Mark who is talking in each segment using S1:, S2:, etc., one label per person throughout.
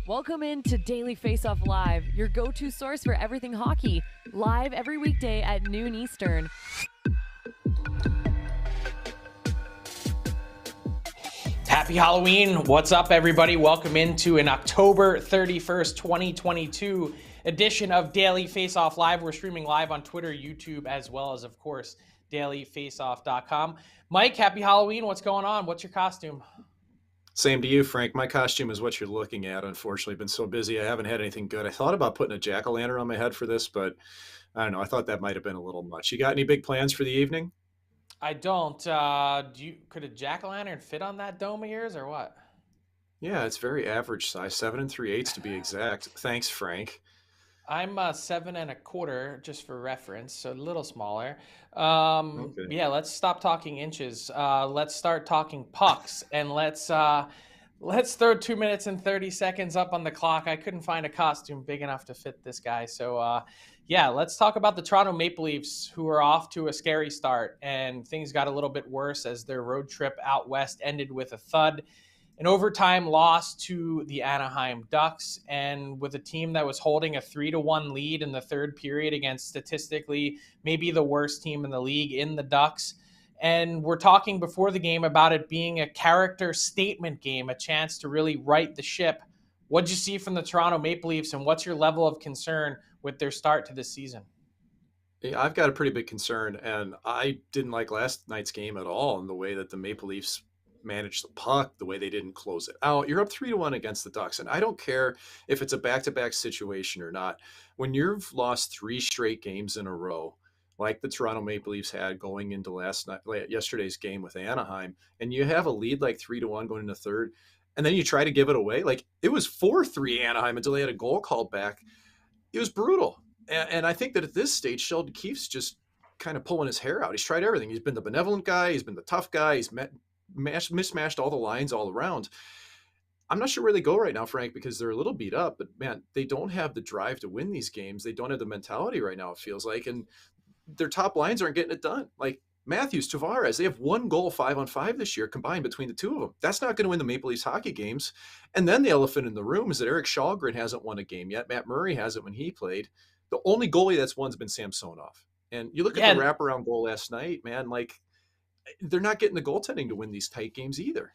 S1: Welcome in to Daily Faceoff Live, your go-to source for everything hockey. Live every weekday at noon Eastern.
S2: Happy Halloween. What's up, everybody? Welcome into an October 31st, 2022 edition of Daily Faceoff Live. We're streaming live on Twitter, YouTube, as well as, of course, dailyfaceoff.com. Mike, happy Halloween. What's going on? What's your costume?
S3: Same to you, Frank. My costume is what you're looking at. Unfortunately, I've been so busy, I haven't had anything good. I thought about putting a jack-o'-lantern on my head for this, but I don't know. I thought that might have been a little much. You got any big plans for the evening?
S2: I don't. Could a jack-o'-lantern fit on that dome of yours or what?
S3: Yeah, it's very average size, 7 3/8 to be exact. Thanks, Frank.
S2: I'm 7 1/4, just for reference, so a little smaller.
S3: Okay.
S2: Yeah, let's stop talking inches. Let's start talking pucks, and let's throw 2 minutes and 30 seconds up on the clock. I couldn't find a costume big enough to fit this guy, so yeah, let's talk about the Toronto Maple Leafs, who are off to a scary start, and things got a little bit worse as their road trip out west ended with a thud. An overtime loss to the Anaheim Ducks, and with a team that was holding a 3-1 lead in the third period against statistically maybe the worst team in the league in the Ducks. And we're talking before the game about it being a character statement game, a chance to really right the ship. What'd you see from the Toronto Maple Leafs, and what's your level of concern with their start to this season?
S3: Yeah, I've got a pretty big concern, and I didn't like last night's game at all in the way that the Maple Leafs manage the puck, the way they didn't close it out. You're up 3-1 against the Ducks, and I don't care if it's a back-to-back situation or not. When you've lost 3 straight games in a row, like the Toronto Maple Leafs had going into yesterday's game with Anaheim, and you have a lead like 3-1 going into third, and then you try to give it away. Like, it was 4-3 Anaheim until they had a goal called back. It was brutal. And I think that at this stage, Sheldon Keefe's just kind of pulling his hair out. He's tried everything. He's been the benevolent guy. He's been the tough guy. He's mismatched all the lines all around. I'm not sure where they go right now, Frank, because they're a little beat up, but man, they don't have the drive to win these games. They don't have the mentality right now, it feels like, and their top lines aren't getting it done. Like Matthews, Tavares, they have 1 goal 5-on-5 this year combined between the two of them. That's not going to win the Maple Leafs hockey games. And then the elephant in the room is that Eric Shalgren hasn't won a game yet. Matt Murray hasn't when he played. The only goalie that's won's been Samsonov. And you look at the wraparound goal last night, man, like they're not getting the goaltending to win these tight games either.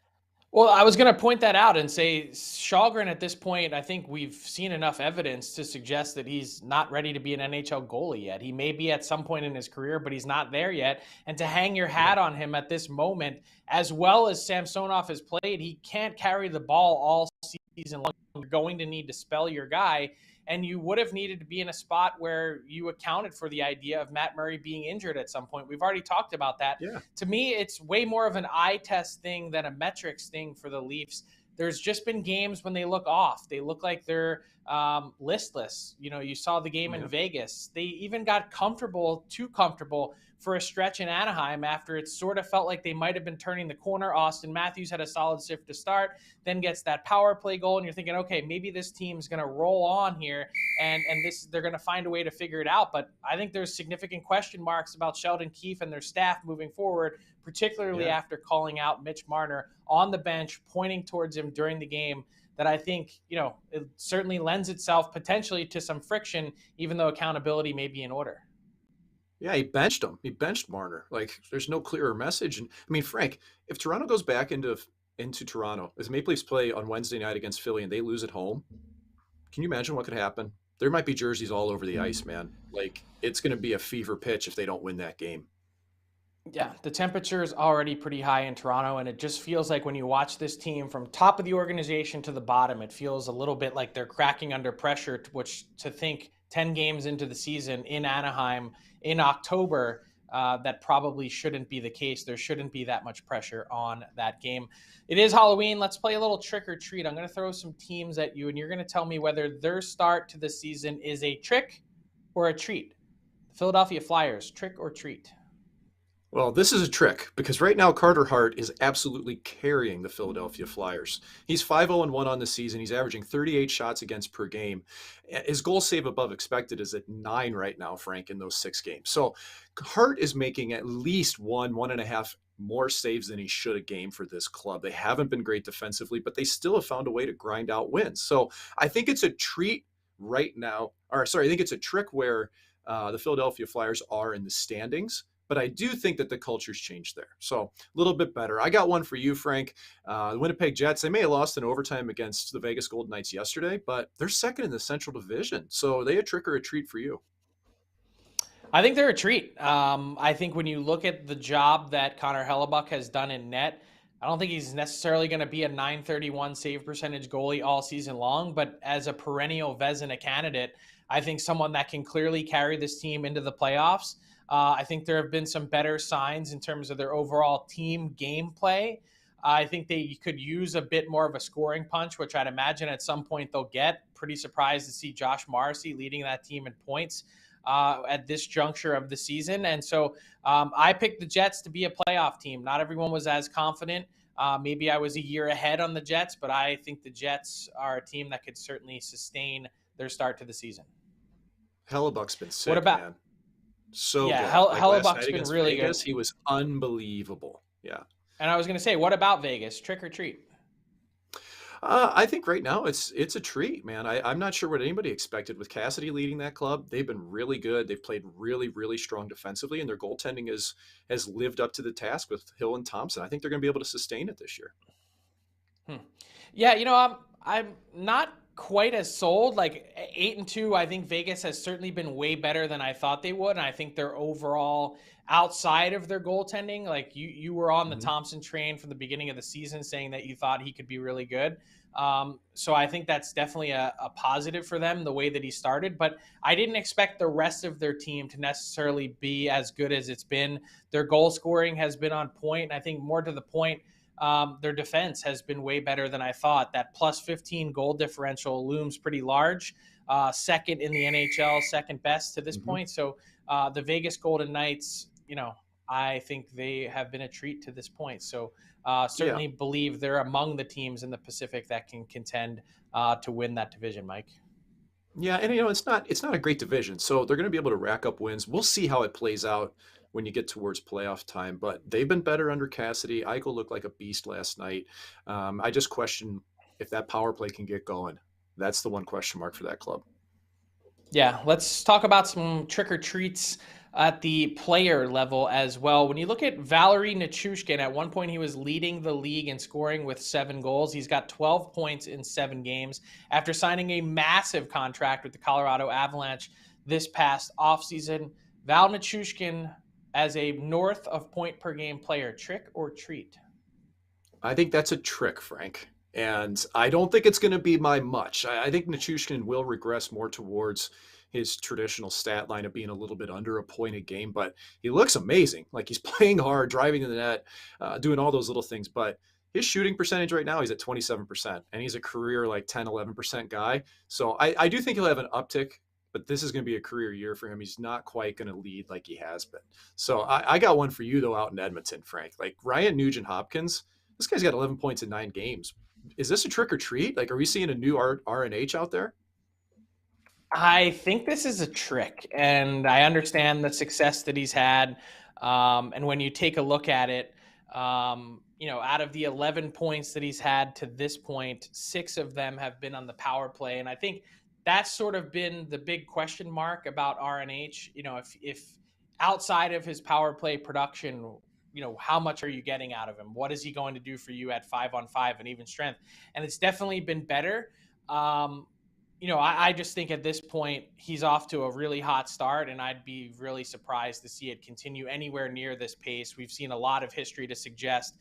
S2: Well, I was going to point that out and say Shalgren at this point, I think we've seen enough evidence to suggest that he's not ready to be an NHL goalie yet. He may be at some point in his career, but he's not there yet. And to hang your hat on him at this moment, as well as Samsonov has played, he can't carry the ball all season long. You're going to need to spell your guy. And you would have needed to be in a spot where you accounted for the idea of Matt Murray being injured at some point. We've already talked about that.
S3: Yeah.
S2: To me, it's way more of an eye test thing than a metrics thing for the Leafs. There's just been games when they look off. They look like they're listless. You know, you saw the game in Vegas. They even got too comfortable for a stretch in Anaheim after it sort of felt like they might have been turning the corner. Austin Matthews had a solid shift to start, then gets that power play goal, and you're thinking, okay, maybe this team's going to roll on here, and they're going to find a way to figure it out. But I think there's significant question marks about Sheldon Keefe and their staff moving forward, particularly after calling out Mitch Marner on the bench, pointing towards him during the game. That I think, it certainly lends itself potentially to some friction, even though accountability may be in order.
S3: Yeah, he benched him. He benched Marner. Like, there's no clearer message. And I mean, Frank, if Toronto goes back into Toronto, as Maple Leafs play on Wednesday night against Philly and they lose at home, can you imagine what could happen? There might be jerseys all over the ice, man. Like, it's going to be a fever pitch if they don't win that game.
S2: Yeah, the temperature is already pretty high in Toronto, and it just feels like when you watch this team from top of the organization to the bottom, it feels a little bit like they're cracking under pressure, to think 10 games into the season in Anaheim in October, that probably shouldn't be the case. There shouldn't be that much pressure on that game. It is Halloween. Let's play a little trick or treat. I'm going to throw some teams at you, and you're going to tell me whether their start to the season is a trick or a treat. The Philadelphia Flyers, trick or treat?
S3: Well, this is a trick because right now Carter Hart is absolutely carrying the Philadelphia Flyers. He's 5-0-1 on the season. He's averaging 38 shots against per game. His goal save above expected is at 9 right now, Frank, in those 6 games. So Hart is making at least 1.5 more saves than he should a game for this club. They haven't been great defensively, but they still have found a way to grind out wins. So I think it's a treat right now, or sorry, I think it's a trick where the Philadelphia Flyers are in the standings, but I do think that the culture's changed there. So a little bit better. I got one for you, Frank. The Winnipeg Jets, they may have lost in overtime against the Vegas Golden Knights yesterday, but they're second in the Central Division. So they a trick or a treat for you?
S2: I think they're a treat. I think when you look at the job that Connor Hellebuck has done in net, I don't think he's necessarily going to be a .931 save percentage goalie all season long, but as a perennial Vezina candidate, I think someone that can clearly carry this team into the playoffs. I think there have been some better signs in terms of their overall team gameplay. I think they could use a bit more of a scoring punch, which I'd imagine at some point they'll get. Pretty surprised to see Josh Morrissey leading that team in points at this juncture of the season. And so I picked the Jets to be a playoff team. Not everyone was as confident. Maybe I was a year ahead on the Jets, but I think the Jets are a team that could certainly sustain their start to the season.
S3: Hellebuck's been sick,
S2: What about,
S3: man. So
S2: yeah,
S3: good. Like last
S2: Hellebuck's
S3: night
S2: been
S3: against
S2: really
S3: Vegas,
S2: good.
S3: he was unbelievable. Yeah.
S2: And I was going to say, what about Vegas? Trick or treat?
S3: I think right now it's a treat, man. I'm not sure what anybody expected with Cassidy leading that club. They've been really good. They've played really, really strong defensively, and their goaltending has lived up to the task with Hill and Thompson. I think they're going to be able to sustain it this year.
S2: Yeah, I'm not quite as sold. Like 8-2, I think Vegas has certainly been way better than I thought they would, and I think they're overall outside of their goaltending. Like you were on the Thompson train from the beginning of the season, saying that you thought he could be really good. So I think that's definitely a positive for them, the way that he started. But I didn't expect the rest of their team to necessarily be as good as it's been. Their goal scoring has been on point, and I think more to the point, their defense has been way better than I thought. That plus 15 goal differential looms pretty large. Second in the NHL, second best to this point. So the Vegas Golden Knights, I think they have been a treat to this point. So certainly believe they're among the teams in the Pacific that can contend to win that division, Mike.
S3: Yeah, and it's not a great division, so they're going to be able to rack up wins. We'll see how it plays out when you get towards playoff time, but they've been better under Cassidy. Eichel looked like a beast last night. I just question if that power play can get going. That's the one question mark for that club.
S2: Yeah, let's talk about some trick or treats at the player level as well. When you look at Dahlin and Nichuskin, at one point he was leading the league in scoring with 7 goals. He's got 12 points in 7 games after signing a massive contract with the Colorado Avalanche this past offseason. Dahlin and Nichuskin as a north of point per game player, trick or treat?
S3: I think that's a trick, Frank. And I don't think it's going to be by much. I think Nichushkin will regress more towards his traditional stat line of being a little bit under a point a game, but he looks amazing. Like he's playing hard, driving to the net, doing all those little things. But his shooting percentage right now, he's at 27%, and he's a career like 10, 11% guy. So I do think he'll have an uptick, but this is going to be a career year for him. He's not quite going to lead like he has been. So I got one for you, though, out in Edmonton, Frank. Like Ryan Nugent-Hopkins, this guy's got 11 points in 9 games. Is this a trick or treat? Like, are we seeing a new RNH out there?
S2: I think this is a trick, and I understand the success that he's had. And when you take a look at it, out of the 11 points that he's had to this point, 6 of them have been on the power play. And I think that's sort of been the big question mark about RNH. If outside of his power play production, how much are you getting out of him? What is he going to do for you at 5-on-5 and even strength? And it's definitely been better. I just think at this point, he's off to a really hot start, and I'd be really surprised to see it continue anywhere near this pace. We've seen a lot of history to suggest,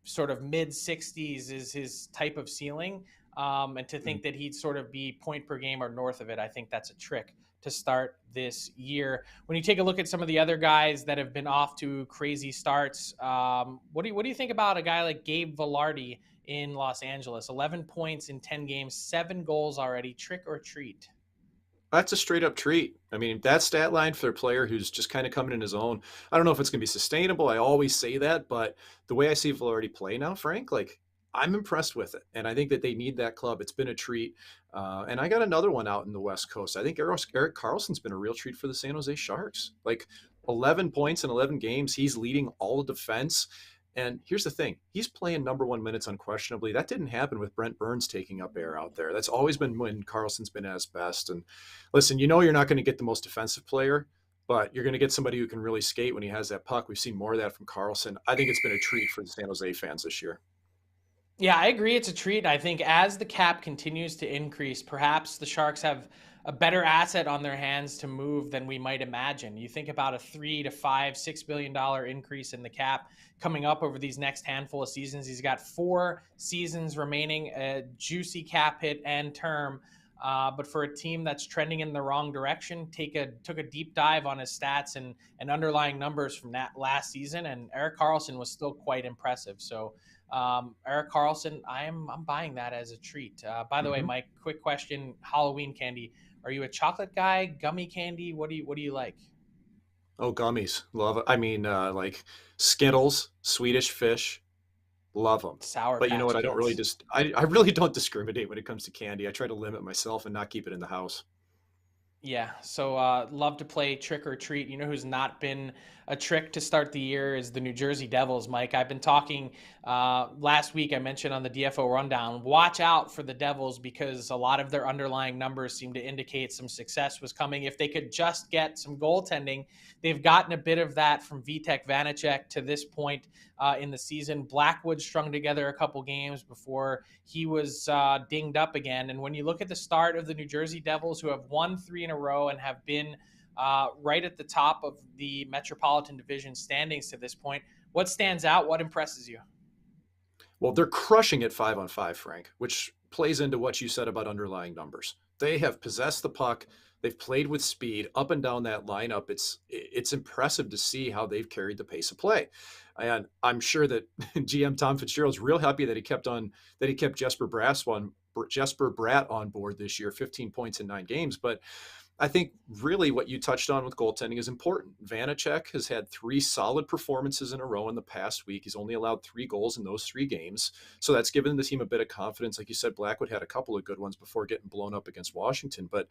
S2: sort of mid-60s is his type of ceiling. And to think that he'd sort of be point per game or north of it, I think that's a trick to start this year. When you take a look at some of the other guys that have been off to crazy starts, what do you think about a guy like Gabe Vilardi in Los Angeles? 11 points in 10 games, 7 goals already. Trick or treat?
S3: That's a straight up treat. I mean, that stat line for a player who's just kind of coming in his own. I don't know if it's going to be sustainable. I always say that, but the way I see Vilardi play now, Frank, like I'm impressed with it. And I think that they need that club. It's been a treat. And I got another one out in the West Coast. I think Erik Karlsson's been a real treat for the San Jose Sharks. Like 11 points in 11 games. He's leading all of defense. And here's the thing, he's playing number 1 minutes unquestionably. That didn't happen with Brent Burns taking up air out there. That's always been when Carlson's been at his best. And listen, you're not going to get the most defensive player, but you're going to get somebody who can really skate when he has that puck. We've seen more of that from Carlson. I think it's been a treat for the San Jose fans this year.
S2: Yeah, I agree. It's a treat. I think as the cap continues to increase, perhaps the Sharks have a better asset on their hands to move than we might imagine. You think about a $3 to $5, $6 billion increase in the cap coming up over these next handful of seasons. He's got 4 seasons remaining, a juicy cap hit and term. But for a team that's trending in the wrong direction, took a deep dive on his stats and underlying numbers from that last season, and Erik Karlsson was still quite impressive. So Erik Karlsson, I'm buying that as a treat. By the way, Mike, quick question: Halloween candy. Are you a chocolate guy, gummy candy? What do you like?
S3: Oh, gummies. Love it. I mean, like Skittles, Swedish Fish, love them.
S2: Sour
S3: But you know
S2: Patch
S3: what? I don't really
S2: Kids.
S3: I really don't discriminate when it comes to candy. I try to limit myself and not keep it in the house.
S2: Yeah, so love to play trick or treat. You know who's not been a trick to start the year is the New Jersey Devils, Mike. I've been talking last week, I mentioned on the DFO rundown, watch out for the Devils because a lot of their underlying numbers seem to indicate some success was coming. If they could just get some goaltending, they've gotten a bit of that from Vitek Vanacek to this point in the season. Blackwood strung together a couple games before he was dinged up again. And when you look at the start of the New Jersey Devils, who have won 3 in a row and have been right at the top of the Metropolitan Division standings to this point, what stands out? What impresses you?
S3: Well, they're crushing it 5-on-5, Frank, which plays into what you said about underlying numbers. They have possessed the puck. They've played with speed up and down that lineup. It's impressive to see how they've carried the pace of play. And I'm sure that GM Tom Fitzgerald's real happy that he kept Jesper Bratt on board this year, 15 points in 9 games. But I think really what you touched on with goaltending is important. Vanacek has had 3 solid performances in a row in the past week. He's only allowed 3 goals in those 3 games. So that's given the team a bit of confidence. Like you said, Blackwood had a couple of good ones before getting blown up against Washington. But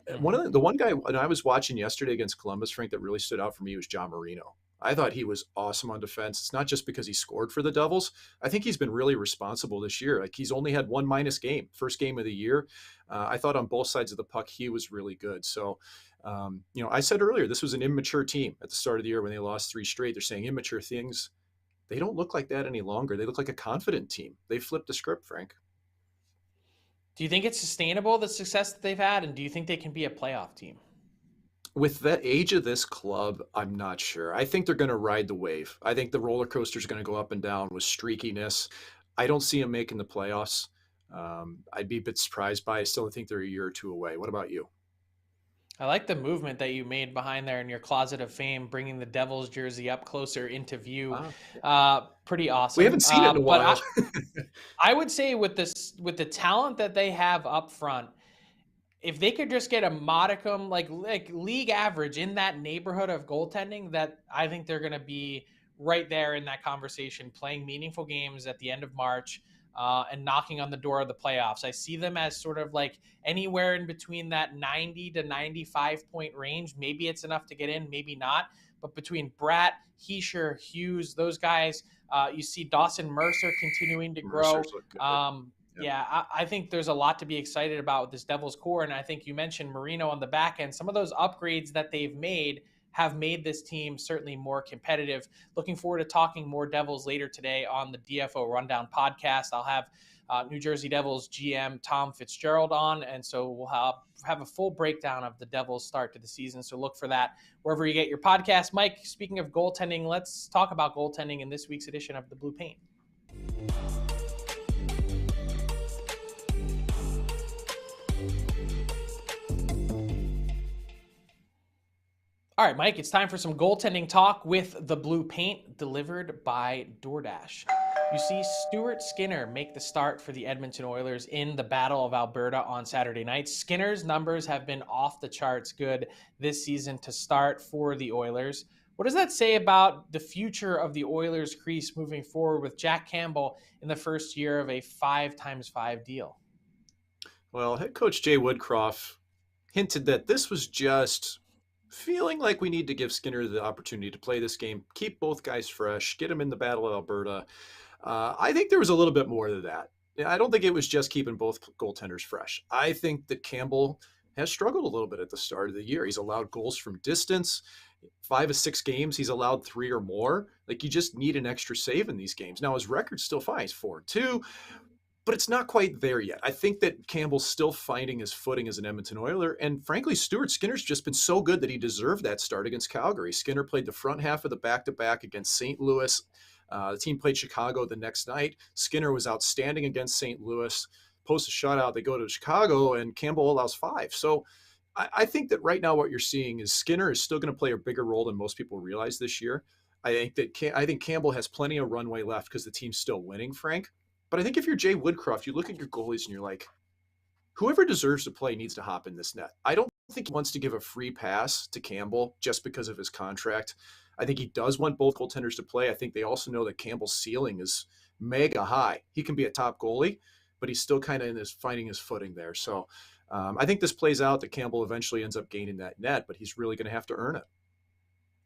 S3: the one guy when I was watching yesterday against Columbus, Frank, that really stood out for me was John Marino. I thought he was awesome on defense. It's not just because he scored for the Devils. I think he's been really responsible this year. Like he's only had 1 minus game, first game of the year. I thought on both sides of the puck, he was really good. So, I said earlier, this was an immature team at the start of the year when they lost 3 straight. They're saying immature things. They don't look like that any longer. They look like a confident team. They flipped the script, Frank.
S2: Do you think it's sustainable, the success that they've had? And do you think they can be a playoff team?
S3: With the age of this club, I'm not sure. I think they're going to ride the wave. I think the roller coaster is going to go up and down with streakiness. I don't see them making the playoffs. I'd be a bit surprised by it. I still think they're a year or 2 away. What about you?
S2: I like the movement that you made behind there in your closet of fame, bringing the Devils jersey up closer into view. Pretty awesome.
S3: We haven't seen it in a while.
S2: I would say with the talent that they have up front, if they could just get a modicum, like league average in that neighborhood of goaltending, that I think they're going to be right there in that conversation, playing meaningful games at the end of March and knocking on the door of the playoffs. I see them as sort of like anywhere in between that 90 to 95 point range. Maybe it's enough to get in, maybe not. But between Bratt, Heischer, Hughes, those guys, you see Dawson Mercer continuing to grow. Yeah, I think there's a lot to be excited about with this Devils core. And I think you mentioned Marino on the back end. Some of those upgrades that they've made have made this team certainly more competitive. Looking forward to talking more Devils later today on the DFO Rundown podcast. I'll have New Jersey Devils GM Tom Fitzgerald on. And so we'll have a full breakdown of the Devils start to the season. So look for that wherever you get your podcast. Mike, speaking of goaltending, let's talk about goaltending in this week's edition of the Blue Paint. All right, Mike, it's time for some goaltending talk with the Blue Paint delivered by DoorDash. You see Stuart Skinner make the start for the Edmonton Oilers in the Battle of Alberta on Saturday night. Skinner's numbers have been off the charts good this season to start for the Oilers. What does that say about the future of the Oilers crease moving forward with Jack Campbell in the first year of a 5x5 deal?
S3: Well, head coach Jay Woodcroft hinted that this was just Feeling like we need to give Skinner the opportunity to play this game, keep both guys fresh, get them in the Battle of Alberta. I think there was a little bit more to that. I don't think it was just keeping both goaltenders fresh. I think that Campbell has struggled a little bit at the start of the year. He's allowed goals from distance. 5 of 6 games, he's allowed 3 or more. Like, you just need an extra save in these games. Now, his record's still fine. He's 4-2, but it's not quite there yet. I think that Campbell's still finding his footing as an Edmonton Oiler. And frankly, Stuart Skinner's just been so good that he deserved that start against Calgary. Skinner played the front half of the back-to-back against St. Louis. The team played Chicago the next night. Skinner was outstanding against St. Louis. Post a shutout, they go to Chicago, and Campbell allows 5. So I think that right now what you're seeing is Skinner is still going to play a bigger role than most people realize this year. I think Campbell has plenty of runway left because the team's still winning, Frank. But I think if you're Jay Woodcroft, you look at your goalies and you're like, whoever deserves to play needs to hop in this net. I don't think he wants to give a free pass to Campbell just because of his contract. I think he does want both goaltenders to play. I think they also know that Campbell's ceiling is mega high. He can be a top goalie, but he's still kind of finding his footing there. So I think this plays out that Campbell eventually ends up gaining that net, but he's really going to have to earn it.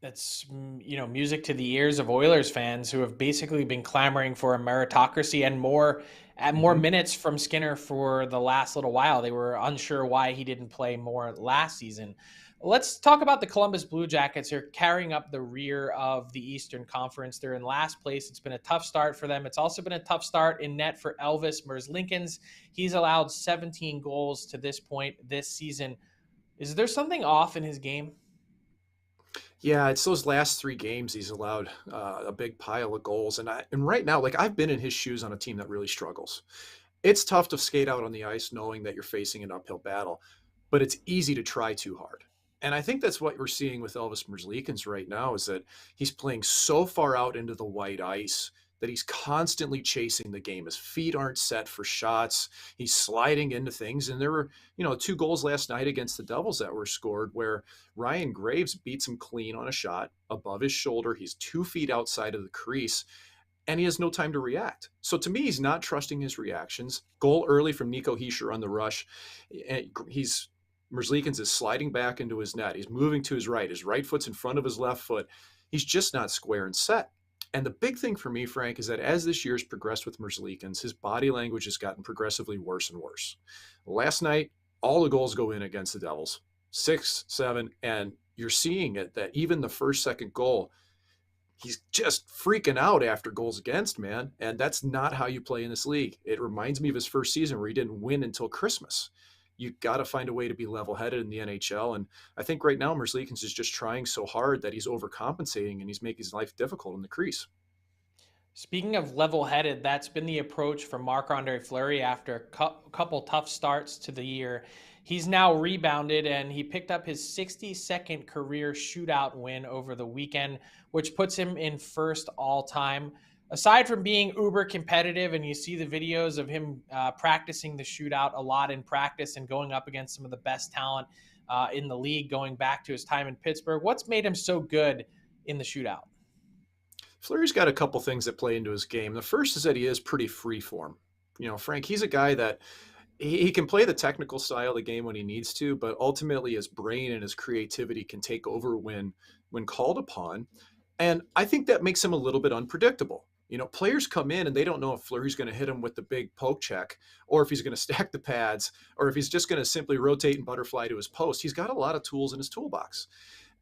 S2: That's, music to the ears of Oilers fans who have basically been clamoring for a meritocracy and more minutes from Skinner for the last little while. They were unsure why he didn't play more last season. Let's talk about the Columbus Blue Jackets. They're carrying up the rear of the Eastern Conference. They're in last place. It's been a tough start for them. It's also been a tough start in net for Elvis Merzlikins. He's allowed 17 goals to this point this season. Is there something off in his game?
S3: Yeah, it's those last 3 games he's allowed a big pile of goals. And right now, like, I've been in his shoes on a team that really struggles. It's tough to skate out on the ice knowing that you're facing an uphill battle, but it's easy to try too hard. And I think that's what we're seeing with Elvis Merzlikins right now is that he's playing so far out into the white ice that he's constantly chasing the game. His feet aren't set for shots. He's sliding into things. And there were, 2 goals last night against the Devils that were scored where Ryan Graves beats him clean on a shot above his shoulder. He's 2 feet outside of the crease and he has no time to react. So to me, he's not trusting his reactions. Goal early from Nico Hischier on the rush. Merzlikins is sliding back into his net. He's moving to his right. His right foot's in front of his left foot. He's just not square and set. And the big thing for me, Frank, is that as this year's progressed with Merzlikins, his body language has gotten progressively worse and worse. Last night, all the goals go in against the Devils, 6, 7, and you're seeing it that even the first, second goal, he's just freaking out after goals against, man. And that's not how you play in this league. It reminds me of his first season where he didn't win until Christmas. You got to find a way to be level-headed in the NHL. And I think right now Merzlikins is just trying so hard that he's overcompensating and he's making his life difficult in the crease.
S2: Speaking of level-headed, that's been the approach for Marc-Andre Fleury after a couple tough starts to the year. He's now rebounded and he picked up his 62nd career shootout win over the weekend, which puts him in first all-time. Aside from being uber competitive, and you see the videos of him practicing the shootout a lot in practice and going up against some of the best talent in the league going back to his time in Pittsburgh, what's made him so good in the shootout?
S3: Fleury's got a couple things that play into his game. The first is that he is pretty free form. Frank, he's a guy that he can play the technical style of the game when he needs to, but ultimately his brain and his creativity can take over when called upon. And I think that makes him a little bit unpredictable. Players come in and they don't know if Fleury's going to hit him with the big poke check or if he's going to stack the pads or if he's just going to simply rotate and butterfly to his post. He's got a lot of tools in his toolbox.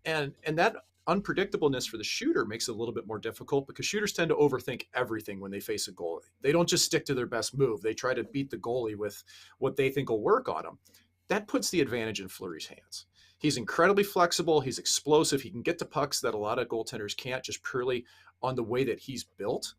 S3: And that unpredictableness for the shooter makes it a little bit more difficult because shooters tend to overthink everything when they face a goalie. They don't just stick to their best move. They try to beat the goalie with what they think will work on him. That puts the advantage in Fleury's hands. He's incredibly flexible. He's explosive. He can get to pucks that a lot of goaltenders can't just purely on the way that he's built.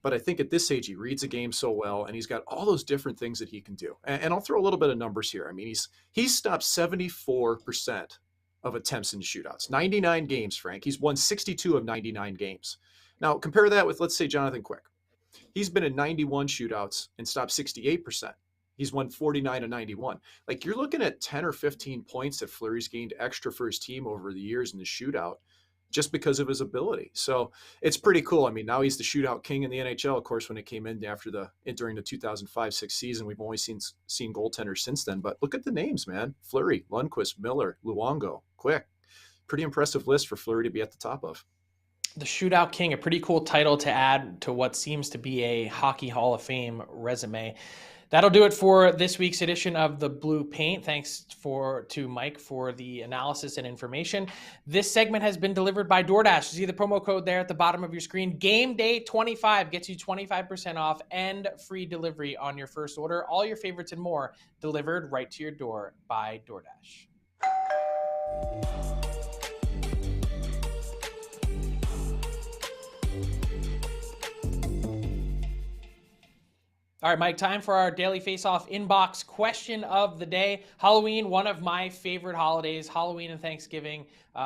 S3: But I think at this age, he reads the game so well, and he's got all those different things that he can do. And I'll throw a little bit of numbers here. I mean, he's stopped 74% of attempts in shootouts. 99 games, Frank. He's won 62 of 99 games. Now, compare that with, let's say, Jonathan Quick. He's been in 91 shootouts and stopped 68%. He's won 49 of 91. Like, you're looking at 10 or 15 points that Fleury's gained extra for his team over the years in the shootout just because of his ability. So it's pretty cool. I mean, now he's the shootout king in the NHL. Of course, when it came in during the 2005-06 season, we've only seen goaltenders since then. But look at the names, man. Fleury, Lundqvist, Miller, Luongo, Quick. pretty impressive list for Fleury to be at the top of.
S2: The Shootout King, a pretty cool title to add to what seems to be a Hockey Hall of Fame resume. That'll do it for this week's edition of the Blue Paint. Thanks to Mike for the analysis and information. This segment has been delivered by DoorDash. See the promo code there at the bottom of your screen. Game Day 25 gets you 25% off and free delivery on your first order. All your favorites and more delivered right to your door by DoorDash. All right, Mike, time for our daily face-off inbox question of the day. Halloween, one of my favorite holidays. Halloween and Thanksgiving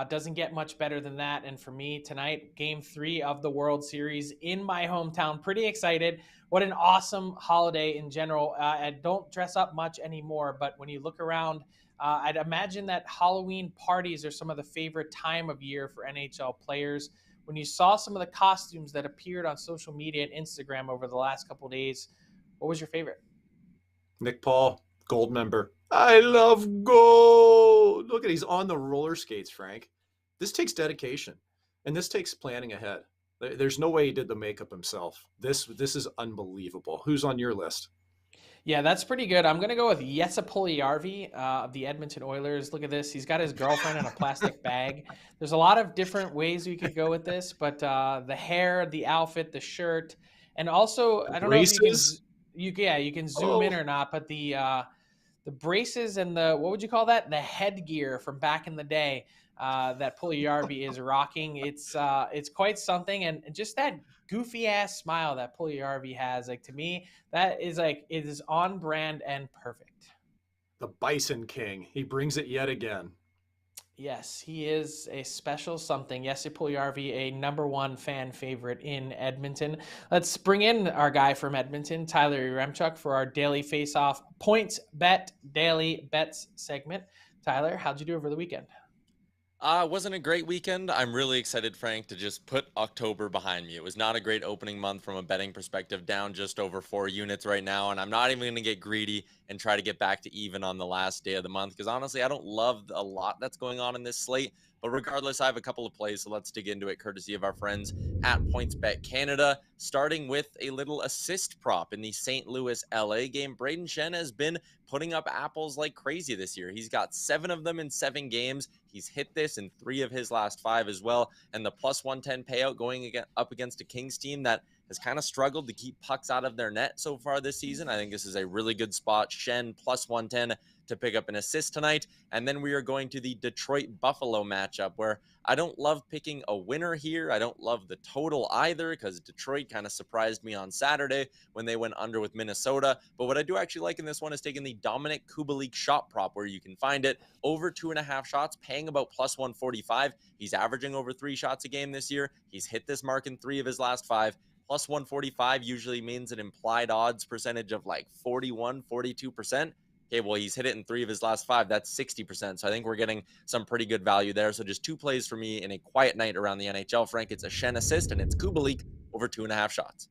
S2: doesn't get much better than that. And for me tonight, Game 3 of the World Series in my hometown. Pretty excited. What an awesome holiday in general. I don't dress up much anymore, but when you look around, I'd imagine that Halloween parties are some of the favorite time of year for NHL players. When you saw some of the costumes that appeared on social media and Instagram over the last couple of days, what was your favorite?
S3: Nick Paul, gold member. I love gold. Look at, he's on the roller skates, Frank. This takes dedication, and this takes planning ahead. There's no way he did the makeup himself. This is unbelievable. Who's on your list?
S2: Yeah, that's pretty good. I'm going to go with Jesse Puljujärvi of the Edmonton Oilers. Look at this. He's got his girlfriend in a plastic bag. There's a lot of different ways we could go with this, but the hair, the outfit, the shirt, and also, I don't know if you can zoom in or not, but the braces and what would you call that? The headgear from back in the day that Puljujärvi is rocking. It's quite something, and just that goofy ass smile that Puljujärvi has, like, to me, that is it is on brand and perfect.
S3: The Bison King. He brings it yet again.
S2: Yes, he is a special something. Jesse Puljujärvi, a number one fan favorite in Edmonton. Let's bring in our guy from Edmonton, Tyler Yaremchuk, for our daily face-off points bet daily bets segment. Tyler, how'd you do over the weekend?
S4: Wasn't a great weekend. I'm really excited, Frank, to just put October behind me. It was not a great opening month from a betting perspective, down just over 4 units right now, and I'm not even going to get greedy and try to get back to even on the last day of the month, because honestly, I don't love a lot that's going on in this slate. But regardless, I have a couple of plays, so let's dig into it, courtesy of our friends at PointsBet Canada, starting with a little assist prop in the St. Louis-LA game. Braden Shen has been putting up apples like crazy this year. He's got 7 of them in 7 games. He's hit this in 3 of his last 5 as well. And the plus 110 payout going up against a Kings team that has kind of struggled to keep pucks out of their net so far this season. I think this is a really good spot. Shen plus 110 to pick up an assist tonight. And then we are going to the Detroit-Buffalo matchup, where I don't love picking a winner here. I don't love the total either, because Detroit kind of surprised me on Saturday when they went under with Minnesota. But what I do actually like in this one is taking the Dominic Kubalik shot prop, where you can find it over 2.5 shots, paying about plus 145. He's averaging over 3 shots a game this year. He's hit this mark in 3 of his last 5. Plus 145 usually means an implied odds percentage of like 41, 42%. Okay, well, he's hit it in 3 of his last 5. That's 60%. So I think we're getting some pretty good value there. So just 2 plays for me in a quiet night around the NHL, Frank. It's a Shen assist, and it's Kubalik over 2.5 shots.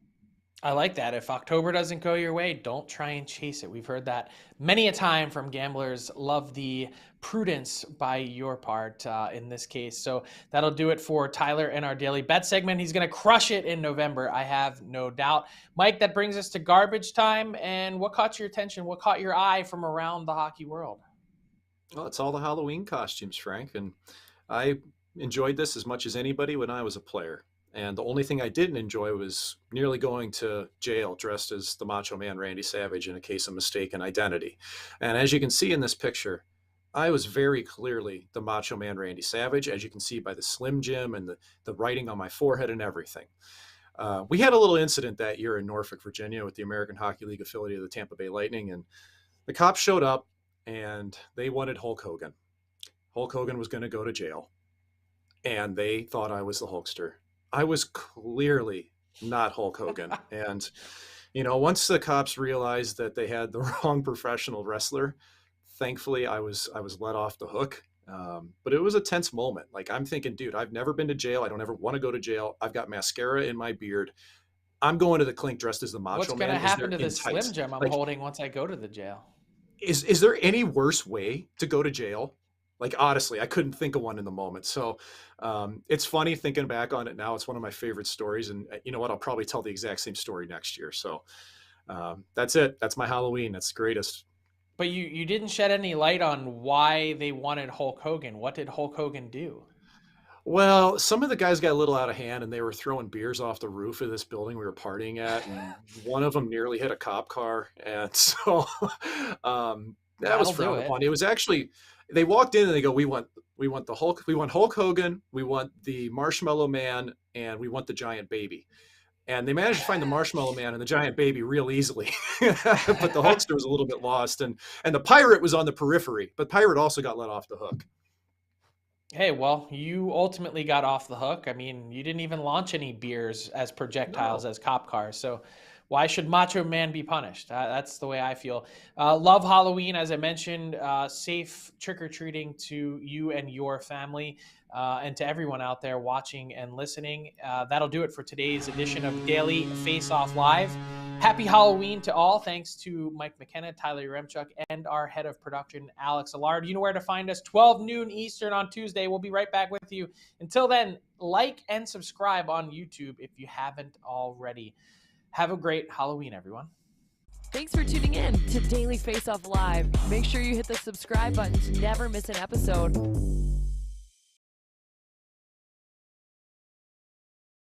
S2: I like that. If October doesn't go your way, don't try and chase it. We've heard that many a time from gamblers. Love the prudence by your part in this case. So that'll do it for Tyler and our daily bet segment. He's going to crush it in November, I have no doubt. Mike, that brings us to garbage time. And what caught your attention? What caught your eye from around the hockey world?
S3: Well, it's all the Halloween costumes, Frank. And I enjoyed this as much as anybody when I was a player. And the only thing I didn't enjoy was nearly going to jail dressed as the Macho Man Randy Savage in a case of mistaken identity. And as you can see in this picture, I was very clearly the Macho Man Randy Savage, as you can see by the Slim Jim and the writing on my forehead and everything. We had a little incident that year in Norfolk, Virginia with the American Hockey League affiliate of the Tampa Bay Lightning. And the cops showed up and they wanted Hulk Hogan. Hulk Hogan was going to go to jail. And they thought I was the Hulkster. I was clearly not Hulk Hogan. And, once the cops realized that they had the wrong professional wrestler, thankfully I was let off the hook. But it was a tense moment. Like, I'm thinking, dude, I've never been to jail. I don't ever want to go to jail. I've got mascara in my beard. I'm going to the clink dressed as the Macho Man.
S2: What's going to happen to the Slim Jim I'm holding once I go to the jail?
S3: Is there any worse way to go to jail Like, honestly, I couldn't think of one in the moment. So it's funny thinking back on it now. It's one of my favorite stories. And you know what? I'll probably tell the exact same story next year. So that's it. That's my Halloween. That's the greatest.
S2: But you didn't shed any light on why they wanted Hulk Hogan. What did Hulk Hogan do?
S3: Well, some of the guys got a little out of hand and they were throwing beers off the roof of this building we were partying at. And one of them nearly hit a cop car. And so that was frowned upon. It was actually, they walked in and they go, we want the Hulk, we want Hulk Hogan, we want the Marshmallow Man, and we want the Giant Baby. And they managed to find the Marshmallow Man and the Giant Baby real easily. But the Hulkster was a little bit lost. And the Pirate was on the periphery, but Pirate also got let off the hook.
S2: Hey, well, you ultimately got off the hook. I mean, you didn't even launch any beers as projectiles as cop cars. So why should Macho Man be punished? That's the way I feel. Love Halloween, as I mentioned. Safe trick-or-treating to you and your family, and to everyone out there watching and listening. That'll do it for today's edition of Daily Faceoff Live. Happy Halloween to all. Thanks to Mike McKenna, Tyler Remchuk, and our head of production, Alex Allard. You know where to find us, 12 noon Eastern on Tuesday. We'll be right back with you. Until then, like and subscribe on YouTube if you haven't already. Have a great Halloween, everyone.
S1: Thanks for tuning in to Daily Faceoff Live. Make sure you hit the subscribe button to never miss an episode.